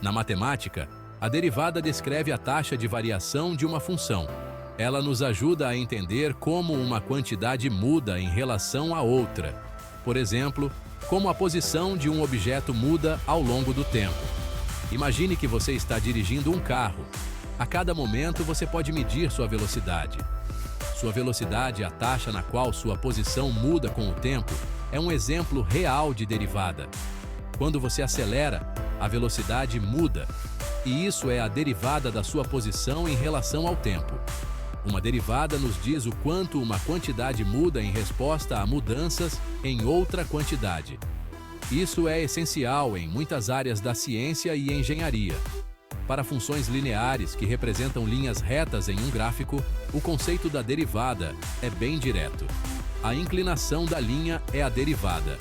Na matemática, a derivada descreve a taxa de variação de uma função. Ela nos ajuda a entender como uma quantidade muda em relação a outra. Por exemplo, como a posição de um objeto muda ao longo do tempo. Imagine que você está dirigindo um carro. A cada momento você pode medir sua velocidade. Sua velocidade, a taxa na qual sua posição muda com o tempo, é um exemplo real de derivada. Quando você acelera, a velocidade muda, e isso é a derivada da sua posição em relação ao tempo. Uma derivada nos diz o quanto uma quantidade muda em resposta a mudanças em outra quantidade. Isso é essencial em muitas áreas da ciência e engenharia. Para funções lineares que representam linhas retas em um gráfico, o conceito da derivada é bem direto. A inclinação da linha é a derivada.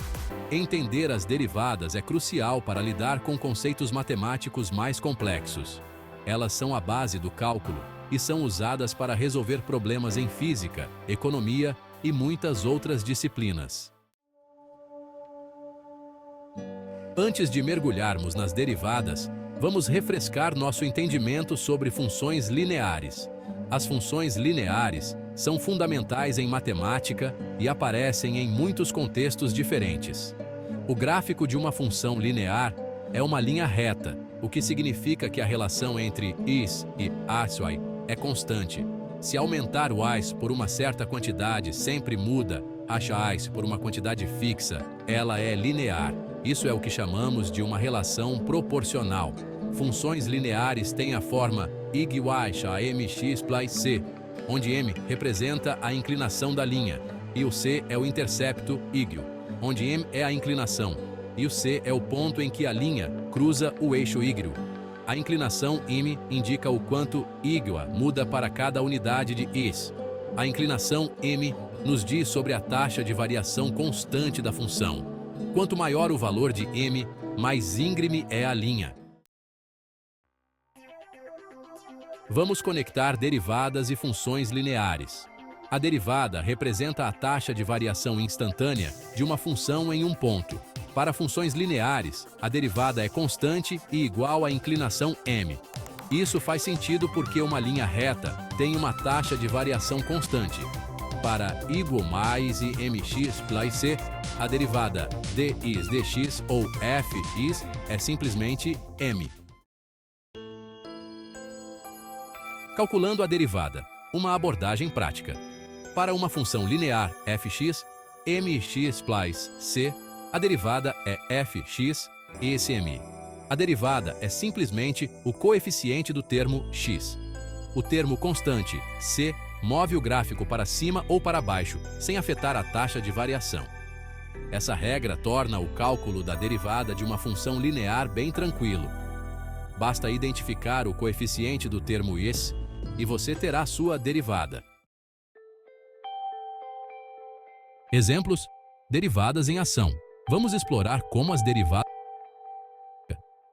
Entender as derivadas é crucial para lidar com conceitos matemáticos mais complexos. Elas são a base do cálculo e são usadas para resolver problemas em física, economia e muitas outras disciplinas. Antes de mergulharmos nas derivadas, vamos refrescar nosso entendimento sobre funções lineares. As funções lineares são fundamentais em matemática e aparecem em muitos contextos diferentes. O gráfico de uma função linear é uma linha reta, o que significa que a relação entre is e y é constante. Se aumentar o is por uma certa quantidade sempre muda, acha is por uma quantidade fixa, ela é linear. Isso é o que chamamos de uma relação proporcional. Funções lineares têm a forma ig a mx plus c, onde m representa a inclinação da linha, e o c é o intercepto ig, onde m é a inclinação, e o c é o ponto em que a linha cruza o eixo ig. A inclinação m indica o quanto ig muda para cada unidade de is. A inclinação m nos diz sobre a taxa de variação constante da função. Quanto maior o valor de m, mais íngreme é a linha. Vamos conectar derivadas e funções lineares. A derivada representa a taxa de variação instantânea de uma função em um ponto. Para funções lineares, a derivada é constante e igual à inclinação m. Isso faz sentido porque uma linha reta tem uma taxa de variação constante. Para igual mais e mx plus c, a derivada dx dx ou fx é simplesmente m. Calculando a derivada, uma abordagem prática. Para uma função linear fx, mx plus c, a derivada é fx ECM. A derivada é simplesmente o coeficiente do termo x. O termo constante c move o gráfico para cima ou para baixo, sem afetar a taxa de variação. Essa regra torna o cálculo da derivada de uma função linear bem tranquilo. Basta identificar o coeficiente do termo is e você terá sua derivada. Exemplos: derivadas em ação. Vamos explorar como as derivadas.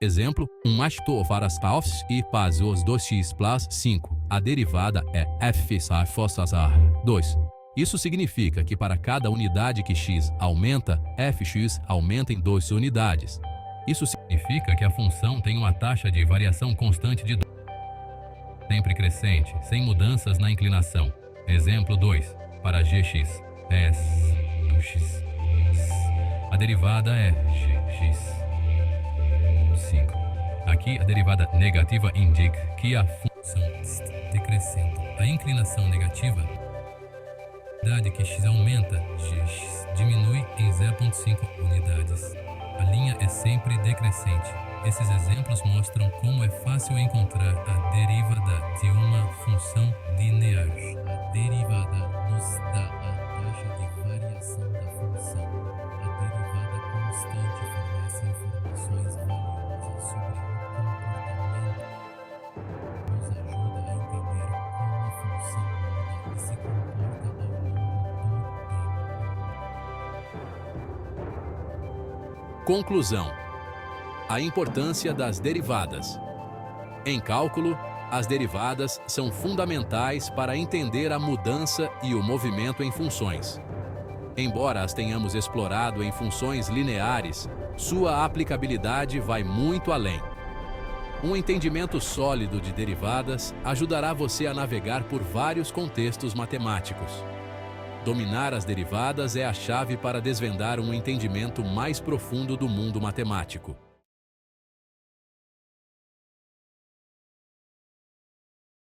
Exemplo: estou para as paus e pasos 2x plus 5. A derivada é f forças a 2. Isso significa que para cada unidade que x aumenta, fx aumenta em 2 unidades. Isso significa que a função tem uma taxa de variação constante de 2, sempre crescente, sem mudanças na inclinação. Exemplo 2. Para gx, s do x. A derivada é gx 5. Aqui a derivada negativa indica que a função está decrescendo. A inclinação negativa, a unidade que x aumenta, gx diminui em 0,5 unidades. A linha é sempre decrescente. Esses exemplos mostram como é fácil encontrar a derivada de uma função linear. A derivada nos dá a taxa de variação da função. A derivada constante fornece informações valiosas sobre o comportamento. Nos ajuda a entender como a função muda e se comporta ao longo do tempo. Conclusão: a importância das derivadas. Em cálculo, as derivadas são fundamentais para entender a mudança e o movimento em funções. Embora as tenhamos explorado em funções lineares, sua aplicabilidade vai muito além. Um entendimento sólido de derivadas ajudará você a navegar por vários contextos matemáticos. Dominar as derivadas é a chave para desvendar um entendimento mais profundo do mundo matemático.